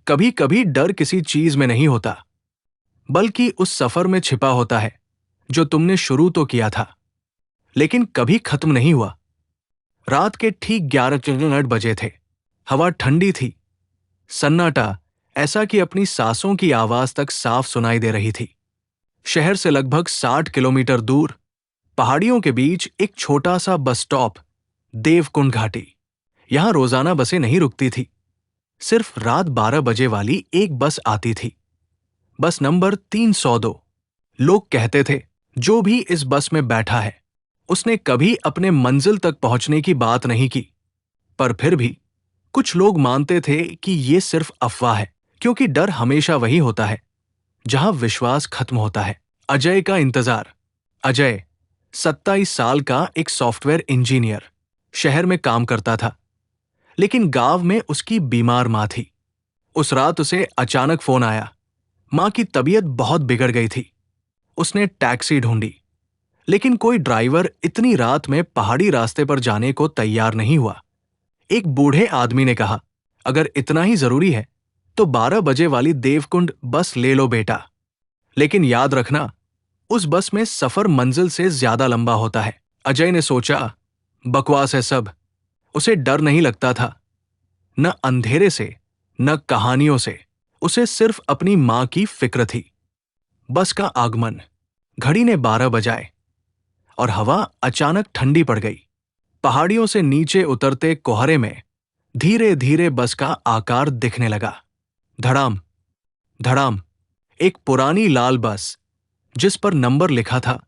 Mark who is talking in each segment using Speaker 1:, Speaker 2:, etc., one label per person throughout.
Speaker 1: कभी कभी डर किसी चीज में नहीं होता, बल्कि उस सफर में छिपा होता है जो तुमने शुरू तो किया था लेकिन कभी खत्म नहीं हुआ। रात के ठीक 11 बजे थे। हवा ठंडी थी, सन्नाटा ऐसा कि अपनी सांसों की आवाज तक साफ सुनाई दे रही थी। शहर से लगभग 60 किलोमीटर दूर पहाड़ियों के बीच एक छोटा सा बस स्टॉप, देवकुंड घाटी। यहां रोजाना बसें नहीं रुकती थी। सिर्फ रात 12 बजे वाली एक बस आती थी, बस नंबर 302। लोग कहते थे जो भी इस बस में बैठा है उसने कभी अपने मंजिल तक पहुंचने की बात नहीं की। पर फिर भी कुछ लोग मानते थे कि ये सिर्फ अफवाह है, क्योंकि डर हमेशा वही होता है जहां विश्वास खत्म होता है। अजय का इंतजार। अजय 27 साल का एक सॉफ्टवेयर इंजीनियर शहर में काम करता था, लेकिन गांव में उसकी बीमार मां थी। उस रात उसे अचानक फोन आया। मां की तबीयत बहुत बिगड़ गई थी। उसने टैक्सी ढूंढी, लेकिन कोई ड्राइवर इतनी रात में पहाड़ी रास्ते पर जाने को तैयार नहीं हुआ। एक बूढ़े आदमी ने कहा, अगर इतना ही जरूरी है तो 12 बजे वाली देवकुंड बस ले लो बेटा। लेकिन याद रखना, उस बस में सफर मंजिल से ज्यादा लंबा होता है। अजय ने सोचा, बकवास है सब। उसे डर नहीं लगता था, न अंधेरे से न कहानियों से। उसे सिर्फ अपनी मां की फिक्र थी। बस का आगमन। घड़ी ने 12 बजाए और हवा अचानक ठंडी पड़ गई। पहाड़ियों से नीचे उतरते कोहरे में धीरे धीरे बस का आकार दिखने लगा। धड़ाम धड़ाम। एक पुरानी लाल बस जिस पर नंबर लिखा था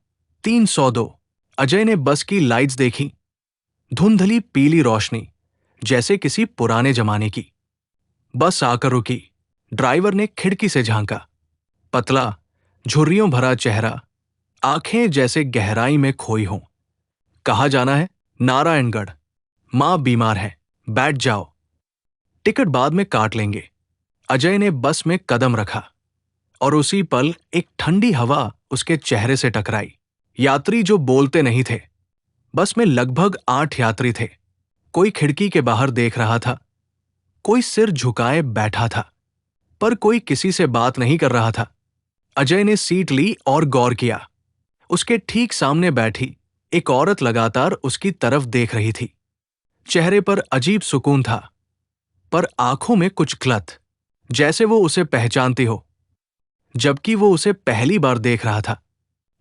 Speaker 1: 302। अजय ने बस की लाइट्स देखी, धुंधली पीली रोशनी, जैसे किसी पुराने जमाने की। बस आकर रुकी। ड्राइवर ने खिड़की से झांका। पतला, झुर्रियों भरा चेहरा, आंखें जैसे गहराई में खोई हों। कहाँ जाना है? नारायणगढ़। मां बीमार है, बैठ जाओ, टिकट बाद में काट लेंगे। अजय ने बस में कदम रखा और उसी पल एक ठंडी हवा उसके चेहरे से टकराई। यात्री जो बोलते नहीं थे। बस में लगभग 8 यात्री थे। कोई खिड़की के बाहर देख रहा था, कोई सिर झुकाए बैठा था, पर कोई किसी से बात नहीं कर रहा था। अजय ने सीट ली और गौर किया। उसके ठीक सामने बैठी एक औरत लगातार उसकी तरफ देख रही थी। चेहरे पर अजीब सुकून था, पर आंखों में कुछ गलत, जैसे वो उसे पहचानती हो, जबकि वो उसे पहली बार देख रहा था।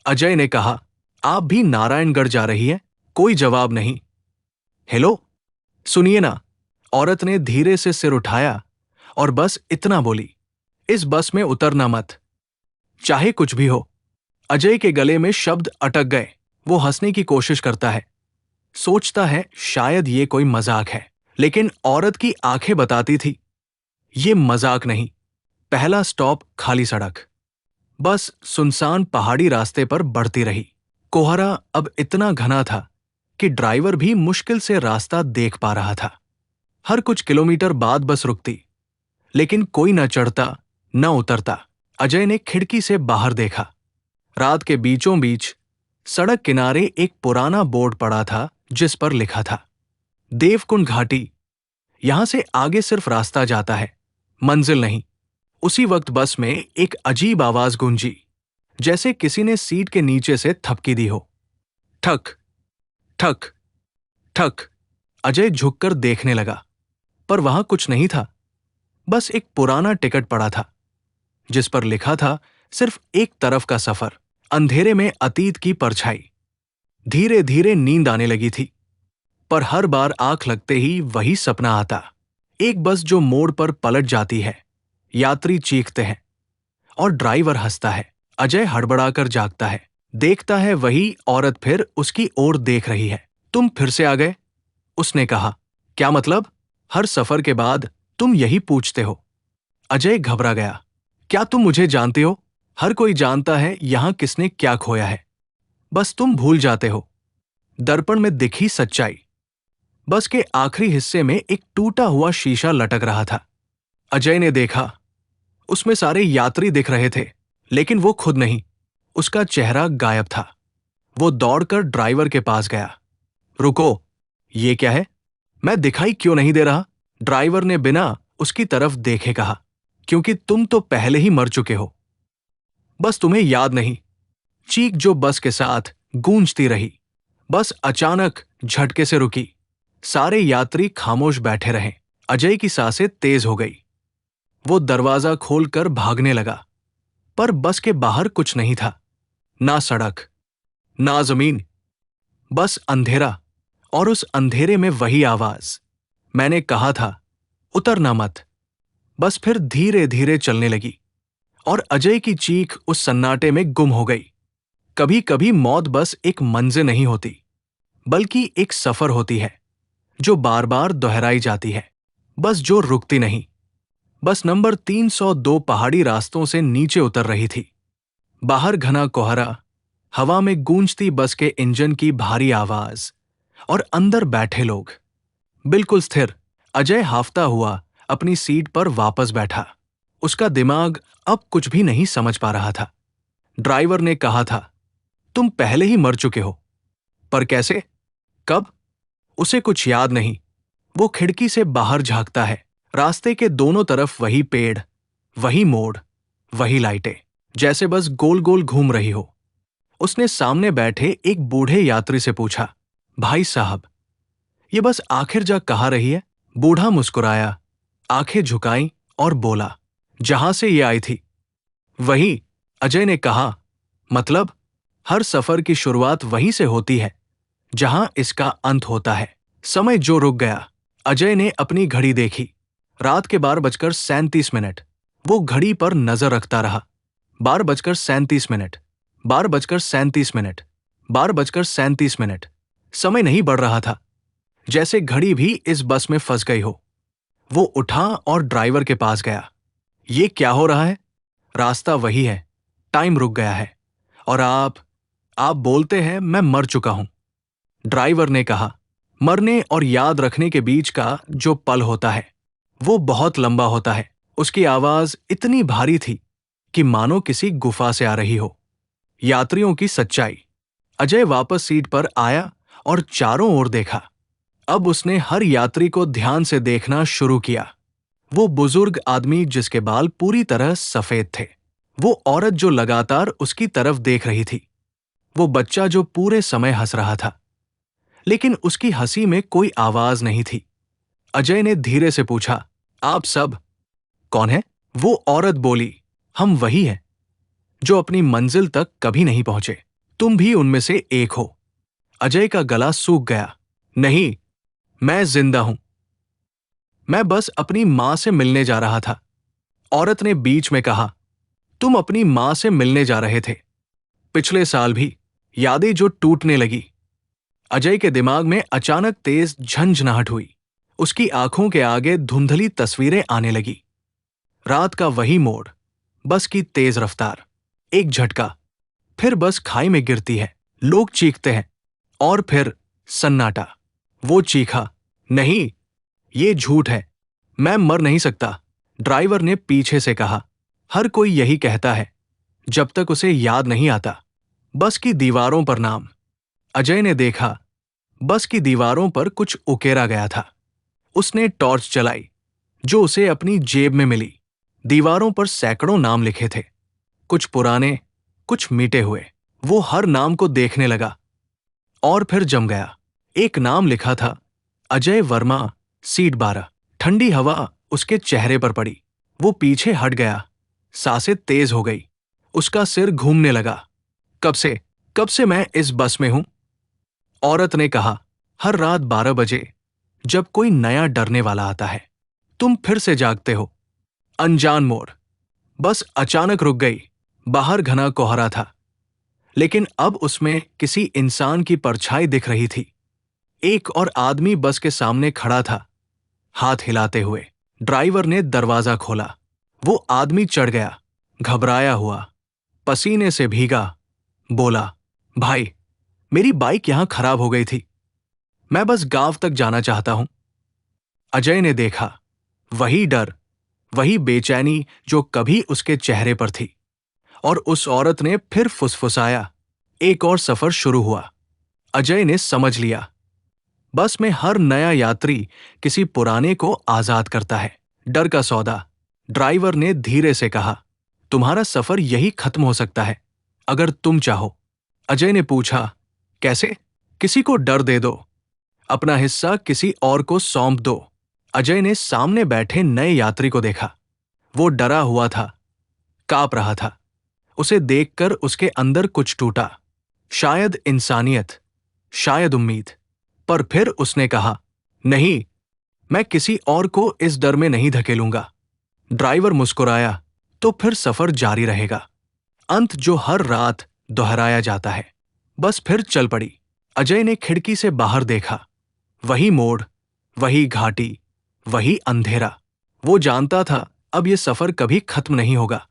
Speaker 1: अजय ने कहा, आप भी नारायणगढ़ जा रही हैं? कोई जवाब नहीं। हेलो, सुनिए ना। औरत ने धीरे से सिर उठाया और बस इतना बोली, इस बस में उतरना मत, चाहे कुछ भी हो। अजय के गले में शब्द अटक गए। वो हंसने की कोशिश करता है, सोचता है शायद ये कोई मजाक है, लेकिन औरत की आंखें बताती थी ये मजाक नहीं। पहला स्टॉप खाली सड़क। बस सुनसान पहाड़ी रास्ते पर बढ़ती रही। कोहरा अब इतना घना था कि ड्राइवर भी मुश्किल से रास्ता देख पा रहा था। हर कुछ किलोमीटर बाद बस रुकती, लेकिन कोई न चढ़ता न उतरता। अजय ने खिड़की से बाहर देखा। रात के बीचों बीच सड़क किनारे एक पुराना बोर्ड पड़ा था जिस पर लिखा था देवकुंड घाटी। यहां से आगे सिर्फ रास्ता जाता है, मंजिल नहीं। उसी वक्त बस में एक अजीब आवाज गूंजी, जैसे किसी ने सीट के नीचे से थपकी दी हो। ठक ठक ठक। अजय झुककर देखने लगा, पर वहां कुछ नहीं था। बस एक पुराना टिकट पड़ा था जिस पर लिखा था सिर्फ एक तरफ का सफर। अंधेरे में अतीत की परछाई। धीरे धीरे नींद आने लगी थी, पर हर बार आंख लगते ही वही सपना आता। एक बस जो मोड़ पर पलट जाती है, यात्री चीखते हैं और ड्राइवर हंसता है। अजय हड़बड़ाकर जागता है, देखता है वही औरत फिर उसकी ओर देख रही है। तुम फिर से आ गए? उसने कहा। क्या मतलब? हर सफर के बाद तुम यही पूछते हो। अजय घबरा गया। क्या तुम मुझे जानते हो? हर कोई जानता है यहां किसने क्या खोया है, बस तुम भूल जाते हो। दर्पण में दिखी सच्चाई। बस के आखिरी हिस्से में एक टूटा हुआ शीशा लटक रहा था। अजय ने देखा, उसमें सारे यात्री दिख रहे थे, लेकिन वो खुद नहीं। उसका चेहरा गायब था। वो दौड़कर ड्राइवर के पास गया। रुको, ये क्या है? मैं दिखाई क्यों नहीं दे रहा? ड्राइवर ने बिना उसकी तरफ देखे कहा। क्योंकि तुम तो पहले ही मर चुके हो। बस तुम्हें याद नहीं। चीख जो बस के साथ गूंजती रही। बस अचानक झटके से रुकी। सारे यात्री खामोश बैठे रहे। अजय की सांसें तेज हो गई। वो दरवाजा खोलकर भागने लगा, पर बस के बाहर कुछ नहीं था। ना सड़क, ना जमीन, बस अंधेरा। और उस अंधेरे में वही आवाज, मैंने कहा था उतरना मत। बस फिर धीरे धीरे चलने लगी और अजय की चीख उस सन्नाटे में गुम हो गई। कभी कभी मौत बस एक मंजिल नहीं होती, बल्कि एक सफर होती है जो बार बार दोहराई जाती है, बस जो रुकती नहीं। बस नंबर 302 पहाड़ी रास्तों से नीचे उतर रही थी। बाहर घना कोहरा, हवा में गूंजती बस के इंजन की भारी आवाज और अंदर बैठे लोग बिल्कुल स्थिर। अजय हाफता हुआ अपनी सीट पर वापस बैठा। उसका दिमाग अब कुछ भी नहीं समझ पा रहा था। ड्राइवर ने कहा था, तुम पहले ही मर चुके हो। पर कैसे? कब? उसे कुछ याद नहीं। वो खिड़की से बाहर झांकता है। रास्ते के दोनों तरफ वही पेड़, वही मोड़, वही लाइटें, जैसे बस गोल गोल घूम रही हो। उसने सामने बैठे एक बूढ़े यात्री से पूछा, भाई साहब, ये बस आखिर जा कहाँ रही है? बूढ़ा मुस्कुराया, आंखें झुकाई और बोला, जहां से ये आई थी वही। अजय ने कहा, मतलब? हर सफर की शुरुआत वहीं से होती है जहां इसका अंत होता है। समय जो रुक गया। अजय ने अपनी घड़ी देखी। रात के 12:37। वो घड़ी पर नजर रखता रहा। 12:37, 12:37, 12:37। समय नहीं बढ़ रहा था, जैसे घड़ी भी इस बस में फंस गई हो। वो उठा और ड्राइवर के पास गया। ये क्या हो रहा है? रास्ता वही है, टाइम रुक गया है, और आप बोलते हैं मैं मर चुका हूं। ड्राइवर ने कहा, मरने और याद रखने के बीच का जो पल होता है वो बहुत लंबा होता है। उसकी आवाज इतनी भारी थी कि मानो किसी गुफा से आ रही हो। यात्रियों की सच्चाई। अजय वापस सीट पर आया और चारों ओर देखा। अब उसने हर यात्री को ध्यान से देखना शुरू किया। वो बुजुर्ग आदमी जिसके बाल पूरी तरह सफेद थे, वो औरत जो लगातार उसकी तरफ देख रही थी, वो बच्चा जो पूरे समय हंस रहा था, लेकिन उसकी हंसी में कोई आवाज नहीं थी। अजय ने धीरे से पूछा, आप सब कौन है? वो औरत बोली, हम वही हैं जो अपनी मंजिल तक कभी नहीं पहुंचे। तुम भी उनमें से एक हो। अजय का गला सूख गया। नहीं, मैं जिंदा हूं। मैं बस अपनी मां से मिलने जा रहा था। औरत ने बीच में कहा, तुम अपनी मां से मिलने जा रहे थे? पिछले साल भी? यादें जो टूटने लगी। अजय के दिमाग में अचानक तेज झंझनाहट हुई। उसकी आंखों के आगे धुंधली तस्वीरें आने लगी। रात का वही मोड़, बस की तेज रफ्तार, एक झटका, फिर बस खाई में गिरती है। लोग चीखते हैं और फिर सन्नाटा। वो चीखा, नहीं, ये झूठ है, मैं मर नहीं सकता। ड्राइवर ने पीछे से कहा, हर कोई यही कहता है जब तक उसे याद नहीं आता। बस की दीवारों पर नाम। अजय ने देखा, बस की दीवारों पर कुछ उकेरा गया था। उसने टॉर्च चलाई, जो उसे अपनी जेब में मिली। दीवारों पर सैकड़ों नाम लिखे थे, कुछ पुराने, कुछ मिटे हुए। वो हर नाम को देखने लगा और फिर जम गया। एक नाम लिखा था, अजय वर्मा, सीट 12। ठंडी हवा उसके चेहरे पर पड़ी। वो पीछे हट गया। सांसें तेज हो गई। उसका सिर घूमने लगा। कब से मैं इस बस में हूं? औरत ने कहा, हर रात 12 बजे, जब कोई नया डरने वाला आता है, तुम फिर से जागते हो। अनजान मोड़। बस अचानक रुक गई। बाहर घना कोहरा था, लेकिन अब उसमें किसी इंसान की परछाई दिख रही थी। एक और आदमी बस के सामने खड़ा था, हाथ हिलाते हुए। ड्राइवर ने दरवाजा खोला। वो आदमी चढ़ गया, घबराया हुआ, पसीने से भीगा। बोला, भाई, मेरी बाइक यहां खराब हो गई थी, मैं बस गांव तक जाना चाहता हूं। अजय ने देखा, वही डर, वही बेचैनी जो कभी उसके चेहरे पर थी। और उस औरत ने फिर फुसफुसाया। एक और सफर शुरू हुआ। अजय ने समझ लिया, बस में हर नया यात्री किसी पुराने को आजाद करता है। डर का सौदा, ड्राइवर ने धीरे से कहा, तुम्हारा सफर यही खत्म हो सकता है अगर तुम चाहो। अजय ने पूछा, कैसे? किसी को डर दे दो, अपना हिस्सा किसी और को सौंप दो। अजय ने सामने बैठे नए यात्री को देखा। वो डरा हुआ था, कांप रहा था। उसे देखकर उसके अंदर कुछ टूटा, शायद इंसानियत, शायद उम्मीद। पर फिर उसने कहा, नहीं, मैं किसी और को इस डर में नहीं धकेलूंगा। ड्राइवर मुस्कुराया, तो फिर सफर जारी रहेगा। अंत जो हर रात दोहराया जाता है। बस फिर चल पड़ी। अजय ने खिड़की से बाहर देखा। वही मोड़, वही घाटी, वही अंधेरा। वो जानता था अब ये सफर कभी खत्म नहीं होगा,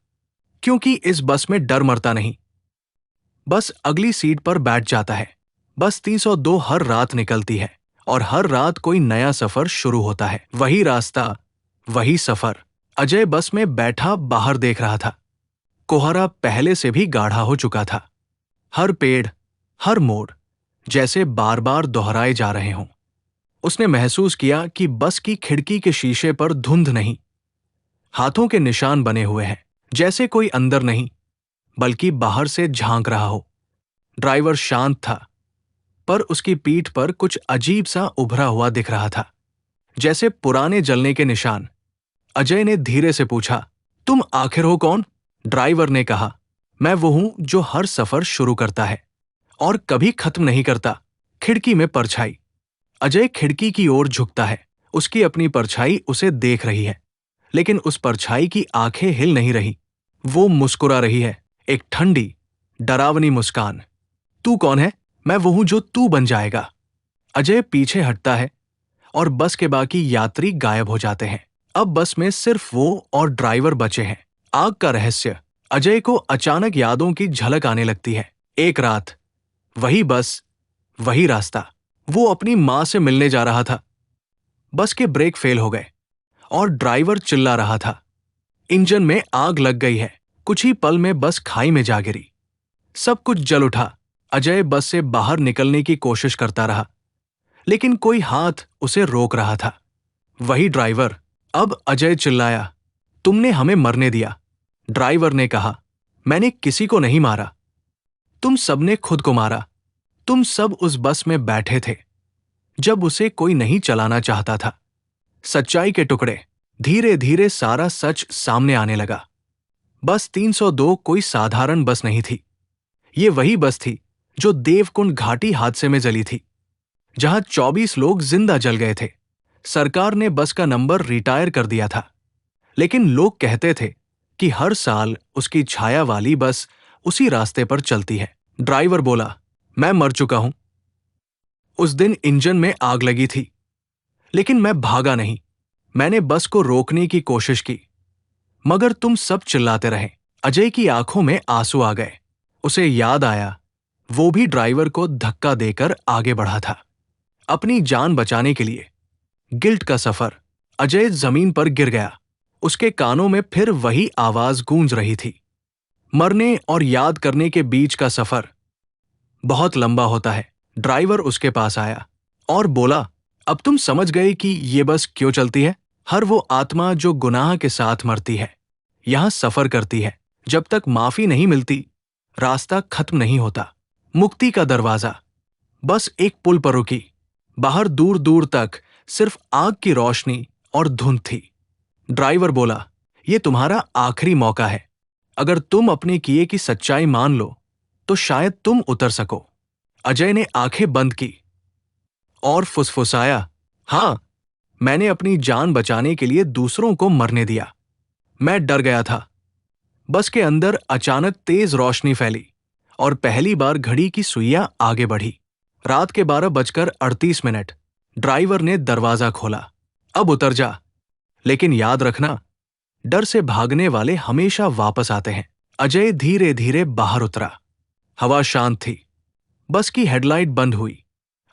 Speaker 1: क्योंकि इस बस में डर मरता नहीं, बस अगली सीट पर बैठ जाता है। बस 302 हर रात निकलती है और हर रात कोई नया सफर शुरू होता है। वही रास्ता, वही सफर। अजय बस में बैठा बाहर देख रहा था। कोहरा पहले से भी गाढ़ा हो चुका था। हर पेड़, हर मोड़ जैसे बार बार दोहराए जा रहे हों। उसने महसूस किया कि बस की खिड़की के शीशे पर धुंध नहीं, हाथों के निशान बने हुए हैं, जैसे कोई अंदर नहीं बल्कि बाहर से झांक रहा हो। ड्राइवर शांत था, पर उसकी पीठ पर कुछ अजीब सा उभरा हुआ दिख रहा था, जैसे पुराने जलने के निशान। अजय ने धीरे से पूछा, तुम आखिर हो कौन? ड्राइवर ने कहा, मैं वो हूं जो हर सफर शुरू करता है और कभी खत्म नहीं करता। खिड़की में परछाई। अजय खिड़की की ओर झुकता है। उसकी अपनी परछाई उसे देख रही है, लेकिन उस परछाई की आंखें हिल नहीं रही। वो मुस्कुरा रही है, एक ठंडी, डरावनी मुस्कान। तू कौन है? मैं वो हूं जो तू बन जाएगा। अजय पीछे हटता है और बस के बाकी यात्री गायब हो जाते हैं। अब बस में सिर्फ वो और ड्राइवर बचे हैं। आग का रहस्य। अजय को अचानक यादों की झलक आने लगती है। एक रात, वही बस, वही रास्ता। वो अपनी मां से मिलने जा रहा था। बस के ब्रेक फेल हो गए और ड्राइवर चिल्ला रहा था, इंजन में आग लग गई है। कुछ ही पल में बस खाई में जा गिरी। सब कुछ जल उठा। अजय बस से बाहर निकलने की कोशिश करता रहा, लेकिन कोई हाथ उसे रोक रहा था। वही ड्राइवर। अब अजय चिल्लाया, तुमने हमें मरने दिया। ड्राइवर ने कहा, मैंने किसी को नहीं मारा, तुम सबने खुद को मारा। तुम सब उस बस में बैठे थे जब उसे कोई नहीं चलाना चाहता था। सच्चाई के टुकड़े। धीरे धीरे सारा सच सामने आने लगा। बस 302 कोई साधारण बस नहीं थी। ये वही बस थी जो देवकुंड घाटी हादसे में जली थी, जहां 24 लोग जिंदा जल गए थे। सरकार ने बस का नंबर रिटायर कर दिया था, लेकिन लोग कहते थे कि हर साल उसकी छाया वाली बस उसी रास्ते पर चलती है। ड्राइवर बोला, मैं मर चुका हूं। उस दिन इंजन में आग लगी थी, लेकिन मैं भागा नहीं। मैंने बस को रोकने की कोशिश की, मगर तुम सब चिल्लाते रहे। अजय की आंखों में आंसू आ गए। उसे याद आया, वो भी ड्राइवर को धक्का देकर आगे बढ़ा था, अपनी जान बचाने के लिए। गिल्ट का सफर। अजय जमीन पर गिर गया। उसके कानों में फिर वही आवाज गूंज रही थी। मरने और याद करने के बीच का सफर बहुत लंबा होता है। ड्राइवर उसके पास आया और बोला, अब तुम समझ गए कि ये बस क्यों चलती है? हर वो आत्मा जो गुनाह के साथ मरती है, यहां सफर करती है। जब तक माफी नहीं मिलती, रास्ता खत्म नहीं होता। मुक्ति का दरवाजा। बस एक पुल पर रुकी। बाहर दूर दूर तक सिर्फ आग की रोशनी और धुंध थी। ड्राइवर बोला, ये तुम्हारा आखिरी मौका है। अगर तुम अपने किए की सच्चाई मान लो, तो शायद तुम उतर सको। अजय ने आंखें बंद की और फुसफुसाया, हां, मैंने अपनी जान बचाने के लिए दूसरों को मरने दिया। मैं डर गया था। बस के अंदर अचानक तेज रोशनी फैली और पहली बार घड़ी की सुइयां आगे बढ़ी। रात के 12:38। ड्राइवर ने दरवाजा खोला, अब उतर जा, लेकिन याद रखना, डर से भागने वाले हमेशा वापस आते हैं। अजय धीरे धीरे बाहर उतरा। हवा शांत थी। बस की हेडलाइट बंद हुई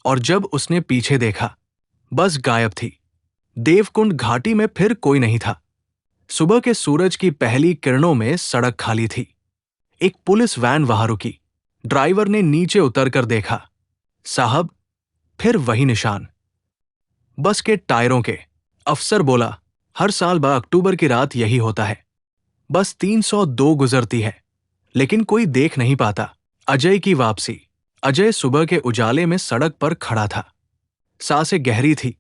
Speaker 1: और जब उसने पीछे देखा, बस गायब थी। देवकुंड घाटी में फिर कोई नहीं था। सुबह के सूरज की पहली किरणों में सड़क खाली थी। एक पुलिस वैन वहां रुकी। ड्राइवर ने नीचे उतरकर देखा। साहब, फिर वही निशान, बस के टायरों के। अफसर बोला, हर साल 12 अक्टूबर की रात यही होता है। बस 302 गुजरती है, लेकिन कोई देख नहीं पाता। अजय की वापसी। अजय सुबह के उजाले में सड़क पर खड़ा था। सांसें गहरी थी,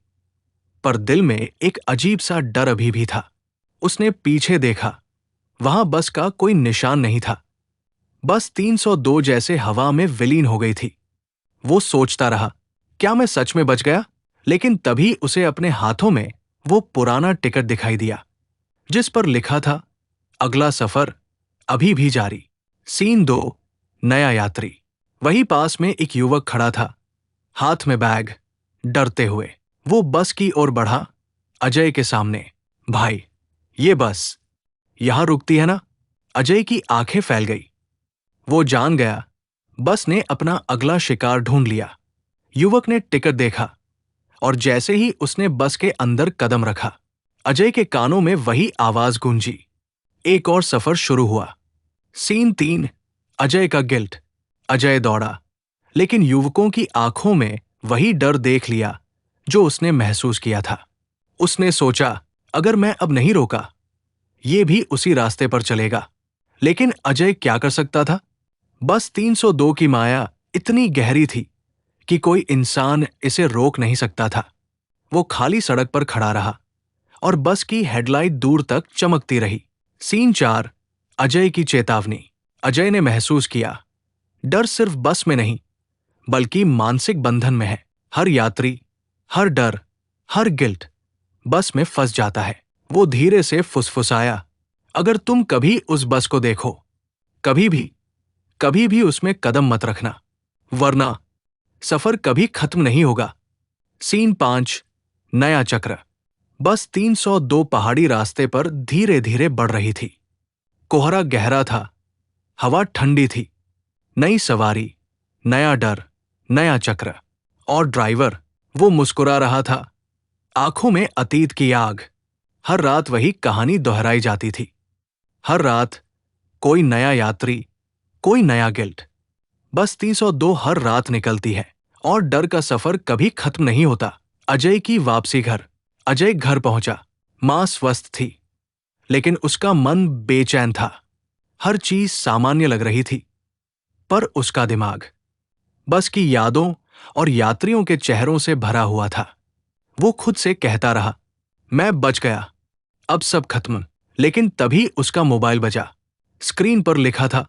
Speaker 1: पर दिल में एक अजीब सा डर अभी भी था। उसने पीछे देखा, वहां बस का कोई निशान नहीं था। बस 302 जैसे हवा में विलीन हो गई थी। वो सोचता रहा, क्या मैं सच में बच गया? लेकिन तभी उसे अपने हाथों में वो पुराना टिकट दिखाई दिया, जिस पर लिखा था, अगला सफर अभी भी जारी। सीन 2, नया यात्री। वही पास में एक युवक खड़ा था, हाथ में बैग, डरते हुए। वो बस की ओर बढ़ा, अजय के सामने। भाई, ये बस यहां रुकती है ना? अजय की आंखें फैल गई। वो जान गया, बस ने अपना अगला शिकार ढूंढ लिया। युवक ने टिकट देखा, और जैसे ही उसने बस के अंदर कदम रखा, अजय के कानों में वही आवाज गूंजी। एक और सफर शुरू हुआ। सीन 3, अजय का गिल्ट। अजय दौड़ा, लेकिन युवकों की आंखों में वही डर देख लिया जो उसने महसूस किया था। उसने सोचा, अगर मैं अब नहीं रोका, ये भी उसी रास्ते पर चलेगा। लेकिन अजय क्या कर सकता था? बस 302 की माया इतनी गहरी थी कि कोई इंसान इसे रोक नहीं सकता था। वो खाली सड़क पर खड़ा रहा, और बस की हेडलाइट दूर तक चमकती रही। सीन 4, अजय की चेतावनी। अजय ने महसूस किया, डर सिर्फ बस में नहीं, बल्कि मानसिक बंधन में है। हर यात्री, हर डर, हर गिल्ट बस में फंस जाता है। वो धीरे से फुसफुसाया, अगर तुम कभी उस बस को देखो, कभी भी उसमें कदम मत रखना, वरना सफर कभी खत्म नहीं होगा। सीन 5, नया चक्र। बस 302 पहाड़ी रास्ते पर धीरे धीरे बढ़ रही थी। कोहरा गहरा था, हवा ठंडी थी। नई सवारी, नया डर, नया चक्र। और ड्राइवर, वो मुस्कुरा रहा था, आंखों में अतीत की आग। हर रात वही कहानी दोहराई जाती थी। हर रात कोई नया यात्री, कोई नया गिल्ट। बस 302 हर रात निकलती है, और डर का सफर कभी खत्म नहीं होता। अजय की वापसी घर। अजय घर पहुंचा। मां स्वस्थ थी, लेकिन उसका मन बेचैन था। हर चीज सामान्य लग रही थी, पर उसका दिमाग बस की यादों और यात्रियों के चेहरों से भरा हुआ था। वो खुद से कहता रहा, मैं बच गया, अब सब खत्म। लेकिन तभी उसका मोबाइल बजा। स्क्रीन पर लिखा था,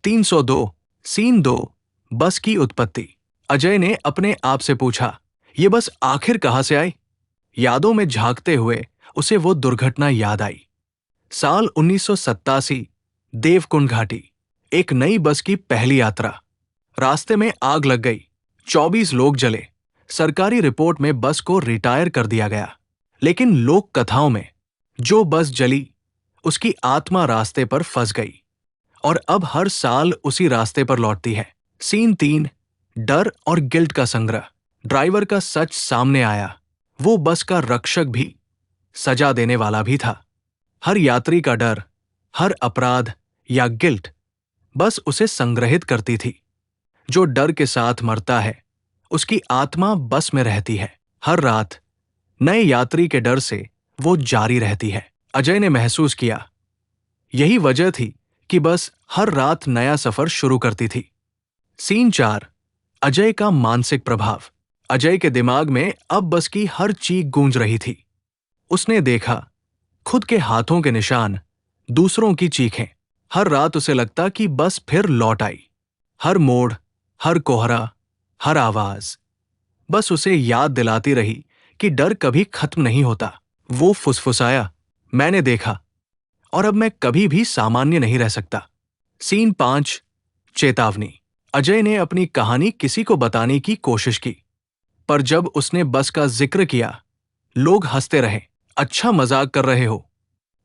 Speaker 1: 302, सीन 2, बस की उत्पत्ति। अजय ने अपने आप से पूछा, ये बस आखिर कहां से आई? यादों में झांकते हुए उसे वो दुर्घटना याद आई। साल 1987, देवकुंड घाटी। एक नई बस की पहली यात्रा। रास्ते में आग लग गई, 24 लोग जले। सरकारी रिपोर्ट में बस को रिटायर कर दिया गया, लेकिन लोक कथाओं में जो बस जली, उसकी आत्मा रास्ते पर फंस गई, और अब हर साल उसी रास्ते पर लौटती है। सीन 3, डर और गिल्ट का संग्रह। ड्राइवर का सच सामने आया, वो बस का रक्षक भी, सजा देने वाला भी था। हर यात्री का डर, हर अपराध या गिल्ट बस उसे संग्रहित करती थी। जो डर के साथ मरता है, उसकी आत्मा बस में रहती है। हर रात नए यात्री के डर से वो जारी रहती है। अजय ने महसूस किया, यही वजह थी कि बस हर रात नया सफर शुरू करती थी। सीन 4, अजय का मानसिक प्रभाव। अजय के दिमाग में अब बस की हर चीख गूंज रही थी। उसने देखा, खुद के हाथों के निशान, दूसरों की चीखें। हर रात उसे लगता कि बस फिर लौट आई। हर मोड़, हर कोहरा, हर आवाज बस उसे याद दिलाती रही कि डर कभी खत्म नहीं होता। वो फुसफुसाया, मैंने देखा, और अब मैं कभी भी सामान्य नहीं रह सकता। सीन 5, चेतावनी। अजय ने अपनी कहानी किसी को बताने की कोशिश की, पर जब उसने बस का जिक्र किया, लोग हंसते रहे, अच्छा मजाक कर रहे हो।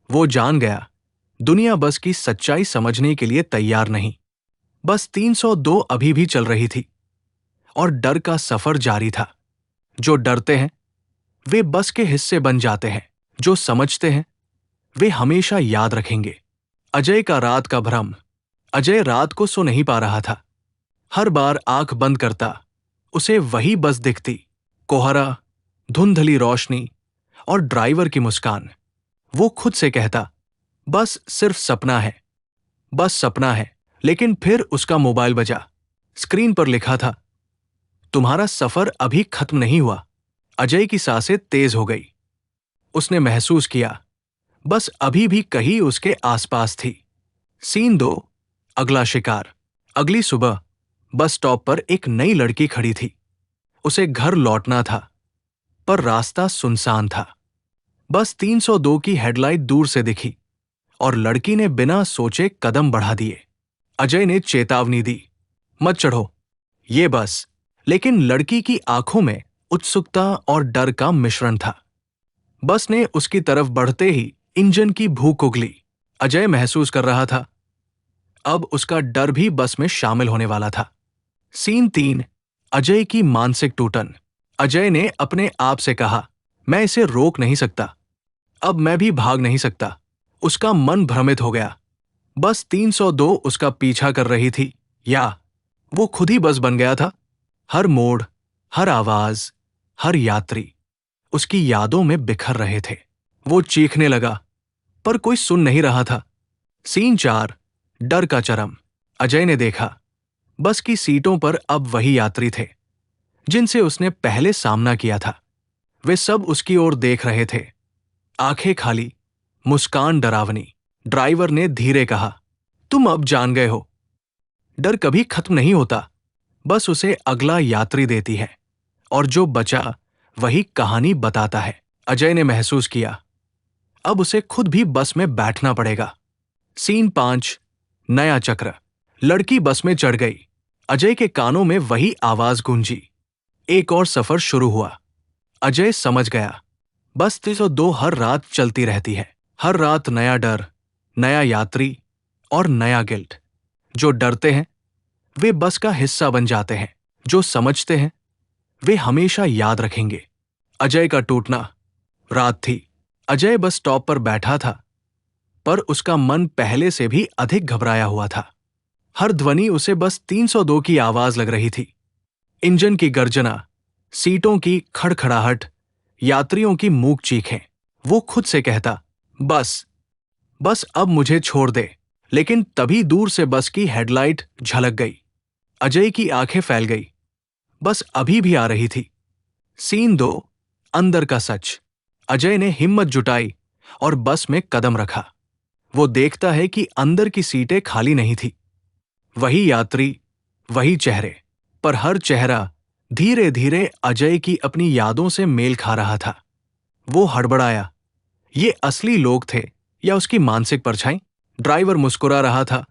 Speaker 1: वो जान गया, दुनिया बस की सच्चाई समझने के लिए तैयार नहीं। बस 302 अभी भी चल रही थी, और डर का सफर जारी था। जो डरते हैं, वे बस के हिस्से बन जाते हैं। जो समझते हैं, वे हमेशा याद रखेंगे। अजय का रात का भ्रम। अजय रात को सो नहीं पा रहा था। हर बार आंख बंद करता, उसे वही बस दिखती, कोहरा, धुंधली रोशनी और ड्राइवर की मुस्कान। वो खुद से कहता, बस सिर्फ सपना है, बस सपना है। लेकिन फिर उसका मोबाइल बजा। स्क्रीन पर लिखा था, तुम्हारा सफर अभी खत्म नहीं हुआ। अजय की सांसें तेज हो गई। उसने महसूस किया, बस अभी भी कहीं उसके आसपास थी। सीन 2, अगला शिकार। अगली सुबह बस स्टॉप पर एक नई लड़की खड़ी थी। उसे घर लौटना था, पर रास्ता सुनसान था। बस 302 की हेडलाइट दूर से दिखी और लड़की ने बिना सोचे कदम बढ़ा दिए। अजय ने चेतावनी दी, मत चढ़ो, ये बस। लेकिन लड़की की आंखों में उत्सुकता और डर का मिश्रण था। बस ने उसकी तरफ बढ़ते ही इंजन की भूख उगली। अजय महसूस कर रहा था, अब उसका डर भी बस में शामिल होने वाला था। सीन 3, अजय की मानसिक टूटन। अजय ने अपने आप से कहा, मैं इसे रोक नहीं सकता, अब मैं भी भाग नहीं सकता। उसका मन भ्रमित हो गया। बस 302 उसका पीछा कर रही थी, या वो खुद ही बस बन गया था। हर मोड़, हर आवाज, हर यात्री उसकी यादों में बिखर रहे थे। वो चीखने लगा, पर कोई सुन नहीं रहा था। सीन 4, डर का चरम। अजय ने देखा, बस की सीटों पर अब वही यात्री थे जिनसे उसने पहले सामना किया था। वे सब उसकी ओर देख रहे थे, आंखें खाली, मुस्कान डरावनी। ड्राइवर ने धीरे कहा, तुम अब जान गए हो, डर कभी खत्म नहीं होता, बस उसे अगला यात्री देती है, और जो बचा वही कहानी बताता है। अजय ने महसूस किया, अब उसे खुद भी बस में बैठना पड़ेगा। सीन 5, नया चक्र। लड़की बस में चढ़ गई। अजय के कानों में वही आवाज गूंजी। एक और सफर शुरू हुआ। अजय समझ गया, बस 302 हर रात चलती रहती है। हर रात नया डर, नया यात्री और नया गिल्ट। जो डरते हैं वे बस का हिस्सा बन जाते हैं, जो समझते हैं वे हमेशा याद रखेंगे। अजय का टूटना। रात थी। अजय बस स्टॉप पर बैठा था, पर उसका मन पहले से भी अधिक घबराया हुआ था। हर ध्वनि उसे बस 302 की आवाज लग रही थी। इंजन की गर्जना, सीटों की खड़खड़ाहट, यात्रियों की मूक चीखें। वो खुद से कहता, बस बस अब मुझे छोड़ दे। लेकिन तभी दूर से बस की हेडलाइट झलक गई। अजय की आंखें फैल गई, बस अभी भी आ रही थी। सीन 2, अंदर का सच। अजय ने हिम्मत जुटाई और बस में कदम रखा। वो देखता है कि अंदर की सीटें खाली नहीं थी। वही यात्री, वही चेहरे, पर हर चेहरा धीरे धीरे अजय की अपनी यादों से मेल खा रहा था। वो हड़बड़ाया, ये असली लोग थे या उसकी मानसिक परछाई? ड्राइवर मुस्कुरा रहा था,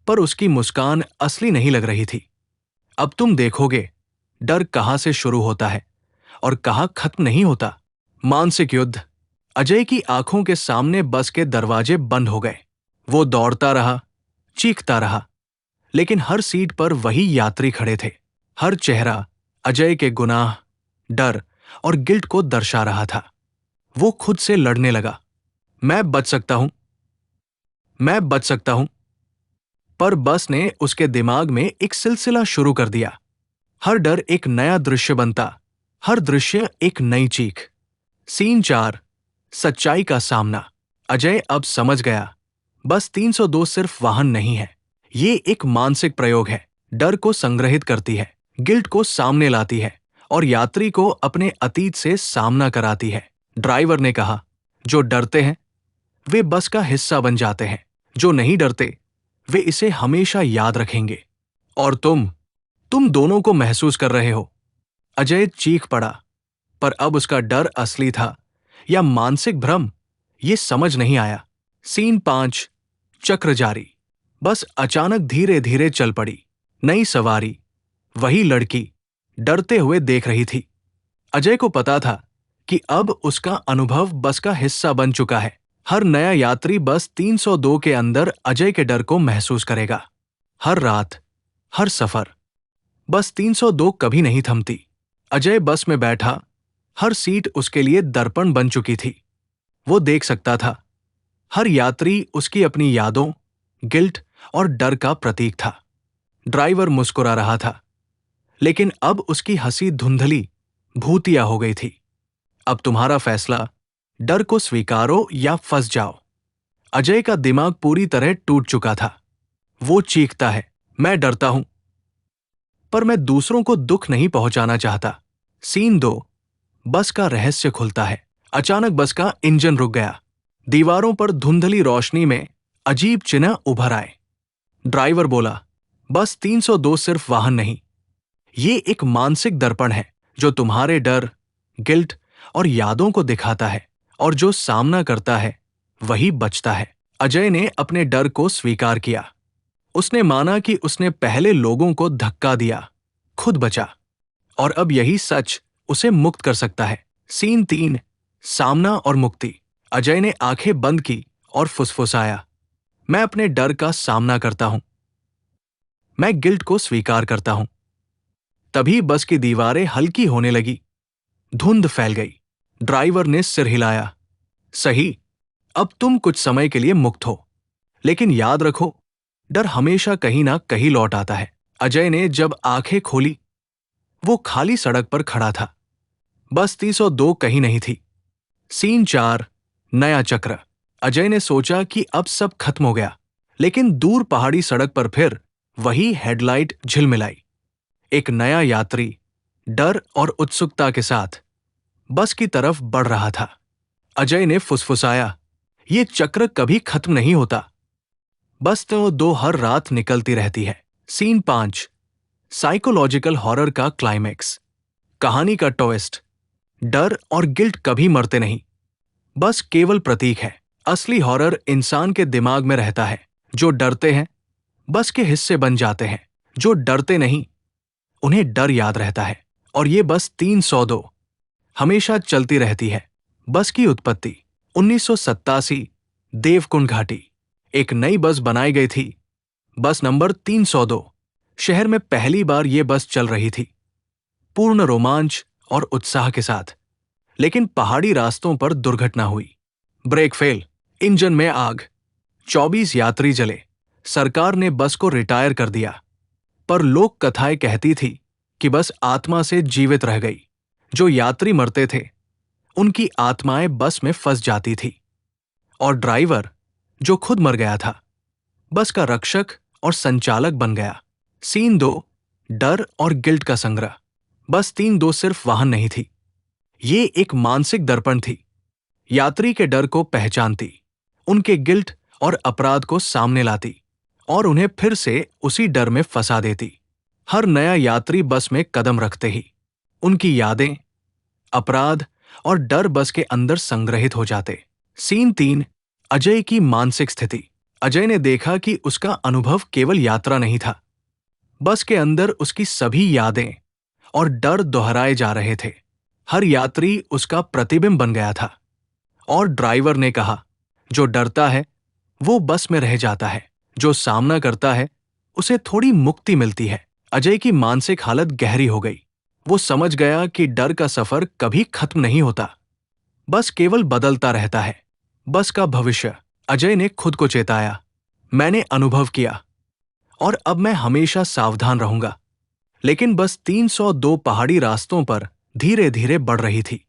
Speaker 1: पर उसकी मुस्कान असली नहीं लग रही थी। अब तुम देखोगे, डर कहां से शुरू होता है और कहां खत्म नहीं होता। मानसिक युद्ध। अजय की आंखों के सामने बस के दरवाजे बंद हो गए। वो दौड़ता रहा, चीखता रहा, लेकिन हर सीट पर वही यात्री खड़े थे। हर चेहरा अजय के गुनाह, डर और गिल्ट को दर्शा रहा था। वो खुद से लड़ने लगा, मैं बच सकता हूं, मैं बच सकता हूं। पर बस ने उसके दिमाग में एक सिलसिला शुरू कर दिया। हर डर एक नया दृश्य बनता, हर दृश्य एक नई चीख। सीन 4, सच्चाई का सामना। अजय अब समझ गया, बस 302 सिर्फ वाहन नहीं है, ये एक मानसिक प्रयोग है। डर को संग्रहित करती है, गिल्ट को सामने लाती है और यात्री को अपने अतीत से सामना कराती है। ड्राइवर ने कहा, जो डरते हैं वे बस का हिस्सा बन जाते हैं, जो नहीं डरते वे इसे हमेशा याद रखेंगे। और तुम दोनों को महसूस कर रहे हो। अजय चीख पड़ा, पर अब उसका डर असली था या मानसिक भ्रम, ये समझ नहीं आया। सीन 5, चक्र जारी। बस अचानक धीरे धीरे चल पड़ी। नई सवारी, वही लड़की डरते हुए देख रही थी। अजय को पता था कि अब उसका अनुभव बस का हिस्सा बन चुका है। हर नया यात्री बस 302 के अंदर अजय के डर को महसूस करेगा। हर रात, हर सफर, बस 302 कभी नहीं थमती। अजय बस में बैठा, हर सीट उसके लिए दर्पण बन चुकी थी। वो देख सकता था, हर यात्री उसकी अपनी यादों, गिल्ट और डर का प्रतीक था। ड्राइवर मुस्कुरा रहा था, लेकिन अब उसकी हंसी धुंधली, भूतिया हो गई थी। अब तुम्हारा फैसला, डर को स्वीकारो या फंस जाओ। अजय का दिमाग पूरी तरह टूट चुका था। वो चीखता है, मैं डरता हूं, पर मैं दूसरों को दुख नहीं पहुंचाना चाहता। सीन 2, बस का रहस्य खुलता है। अचानक बस का इंजन रुक गया। दीवारों पर धुंधली रोशनी में अजीब चिन्ह उभर आए। ड्राइवर बोला, बस 302 सिर्फ वाहन नहीं, ये एक मानसिक दर्पण है जो तुम्हारे डर, गिल्ट और यादों को दिखाता है, और जो सामना करता है वही बचता है। अजय ने अपने डर को स्वीकार किया। उसने माना कि उसने पहले लोगों को धक्का दिया, खुद बचा, और अब यही सच उसे मुक्त कर सकता है। सीन 3, सामना और मुक्ति। अजय ने आंखें बंद की और फुसफुसाया, मैं अपने डर का सामना करता हूं, मैं गिल्ट को स्वीकार करता हूं। तभी बस की दीवारें हल्की होने लगी, धुंध फैल गई। ड्राइवर ने सिर हिलाया, सही, अब तुम कुछ समय के लिए मुक्त हो, लेकिन याद रखो, डर हमेशा कहीं ना कहीं लौट आता है। अजय ने जब आंखें खोली, वो खाली सड़क पर खड़ा था। बस 302 कहीं नहीं थी। सीन 4, नया चक्र। अजय ने सोचा कि अब सब खत्म हो गया, लेकिन दूर पहाड़ी सड़क पर फिर वही हेडलाइट झिलमिलाई। एक नया यात्री डर और उत्सुकता के साथ बस की तरफ बढ़ रहा था। अजय ने फुसफुसाया, ये चक्र कभी खत्म नहीं होता, बस तो दो हर रात निकलती रहती है। सीन 5, साइकोलॉजिकल हॉरर का क्लाइमैक्स। कहानी का ट्विस्ट, डर और गिल्ट कभी मरते नहीं, बस केवल प्रतीक है। असली हॉरर इंसान के दिमाग में रहता है। जो डरते हैं बस के हिस्से बन जाते हैं, जो डरते नहीं उन्हें डर याद रहता है। और ये बस 302 हमेशा चलती रहती है। बस की उत्पत्ति 1987, देवकुंड घाटी। एक नई बस बनाई गई थी, बस नंबर 302। शहर में पहली बार ये बस चल रही थी, पूर्ण रोमांच और उत्साह के साथ। लेकिन पहाड़ी रास्तों पर दुर्घटना हुई। ब्रेक फेल, इंजन में आग, 24 यात्री जले। सरकार ने बस को रिटायर कर दिया, पर लोक कथाएं कहती थी कि बस आत्मा से जीवित रह गई। जो यात्री मरते थे उनकी आत्माएं बस में फंस जाती थी, और ड्राइवर, जो खुद मर गया था, बस का रक्षक और संचालक बन गया। सीन 2, डर और गिल्ट का संग्रह। बस 302 सिर्फ वाहन नहीं थी, ये एक मानसिक दर्पण थी। यात्री के डर को पहचानती, उनके गिल्ट और अपराध को सामने लाती, और उन्हें फिर से उसी डर में फंसा देती। हर नया यात्री बस में कदम रखते ही उनकी यादें, अपराध और डर बस के अंदर संग्रहित हो जाते। सीन 3, अजय की मानसिक स्थिति। अजय ने देखा कि उसका अनुभव केवल यात्रा नहीं था, बस के अंदर उसकी सभी यादें और डर दोहराए जा रहे थे। हर यात्री उसका प्रतिबिंब बन गया था। और ड्राइवर ने कहा, जो डरता है वो बस में रह जाता है, जो सामना करता है उसे थोड़ी मुक्ति मिलती है। अजय की मानसिक हालत गहरी हो गई। वो समझ गया कि डर का सफर कभी खत्म नहीं होता, बस केवल बदलता रहता है। बस का भविष्य। अजय ने खुद को चेताया, मैंने अनुभव किया और अब मैं हमेशा सावधान रहूंगा। लेकिन बस 302 पहाड़ी रास्तों पर धीरे धीरे बढ़ रही थी।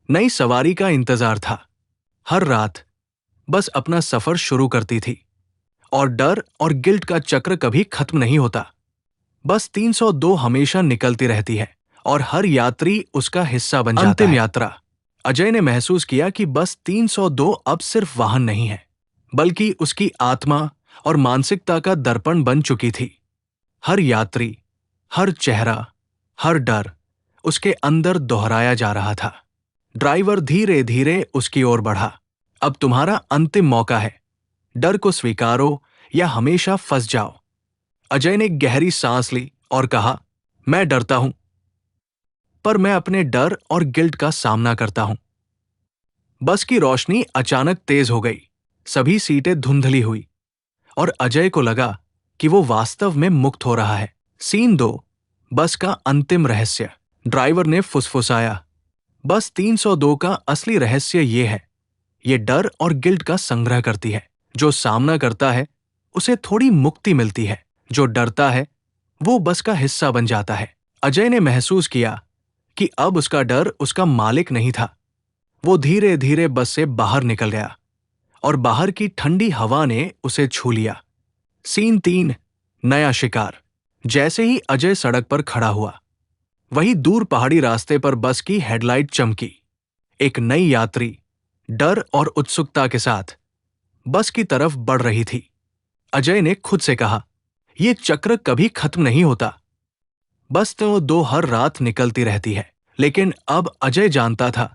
Speaker 1: नई सवारी का इंतजार था। हर रात बस अपना सफर शुरू करती थी, और डर और गिल्ट का चक्र कभी खत्म नहीं होता। बस 302 हमेशा निकलती रहती है, और हर यात्री उसका हिस्सा बन जाता है। अंतिम यात्रा। अजय ने महसूस किया कि बस 302 अब सिर्फ वाहन नहीं है, बल्कि उसकी आत्मा और मानसिकता का दर्पण बन चुकी थी। हर यात्री, हर चेहरा, हर डर उसके अंदर दोहराया जा रहा था। ड्राइवर धीरे धीरे उसकी ओर बढ़ा। अब तुम्हारा अंतिम मौका है, डर को स्वीकारो या हमेशा फंस जाओ। अजय ने गहरी सांस ली और कहा, मैं डरता हूं, पर मैं अपने डर और गिल्ट का सामना करता हूं। बस की रोशनी अचानक तेज हो गई, सभी सीटें धुंधली हुई, और अजय को लगा कि वो वास्तव में मुक्त हो रहा है। सीन 2, बस का अंतिम रहस्य। ड्राइवर ने फुसफुसाया, बस 302 का असली रहस्य ये है, ये डर और गिल्ट का संग्रह करती है। जो सामना करता है उसे थोड़ी मुक्ति मिलती है, जो डरता है वो बस का हिस्सा बन जाता है। अजय ने महसूस किया कि अब उसका डर उसका मालिक नहीं था, वो धीरे धीरे बस से बाहर निकल गया और बाहर की ठंडी हवा ने उसे छू लिया। सीन 3, नया शिकार। जैसे ही अजय सड़क पर खड़ा हुआ, वही दूर पहाड़ी रास्ते पर बस की हेडलाइट चमकी। एक नई यात्री डर और उत्सुकता के साथ बस की तरफ बढ़ रही थी। अजय ने खुद से कहा, यह चक्र कभी खत्म नहीं होता। बस तो दो हर रात निकलती रहती है। लेकिन अब अजय जानता था,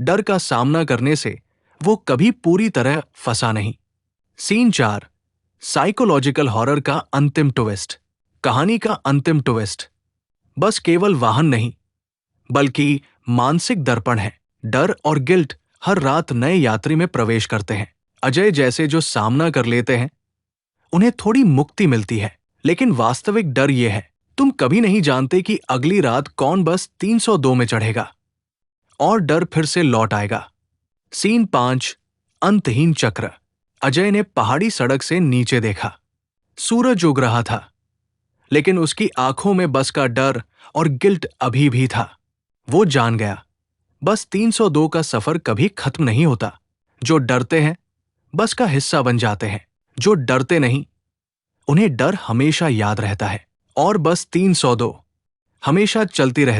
Speaker 1: डर का सामना करने से वो कभी पूरी तरह फंसा नहीं। सीन 4, साइकोलॉजिकल हॉरर का अंतिम ट्विस्ट। कहानी का अंतिम ट्विस्ट बस केवल वाहन नहीं, बल्कि मानसिक दर्पण है। डर और गिल्ट हर रात नए यात्री में प्रवेश करते हैं। अजय जैसे जो सामना कर लेते हैं, उन्हें थोड़ी मुक्ति मिलती है। लेकिन वास्तविक डर यह है, तुम कभी नहीं जानते कि अगली रात कौन बस 302 में चढ़ेगा और डर फिर से लौट आएगा। सीन 5, अंतहीन चक्र। अजय ने पहाड़ी सड़क से नीचे देखा। सूरज उग रहा था, लेकिन उसकी आंखों में बस का डर और गिल्ट अभी भी था। वो जान गया, बस 302 का सफर कभी खत्म नहीं होता। जो डरते हैं बस का हिस्सा बन जाते हैं, जो डरते नहीं उन्हें डर हमेशा याद रहता है। और बस 302 हमेशा चलती रहती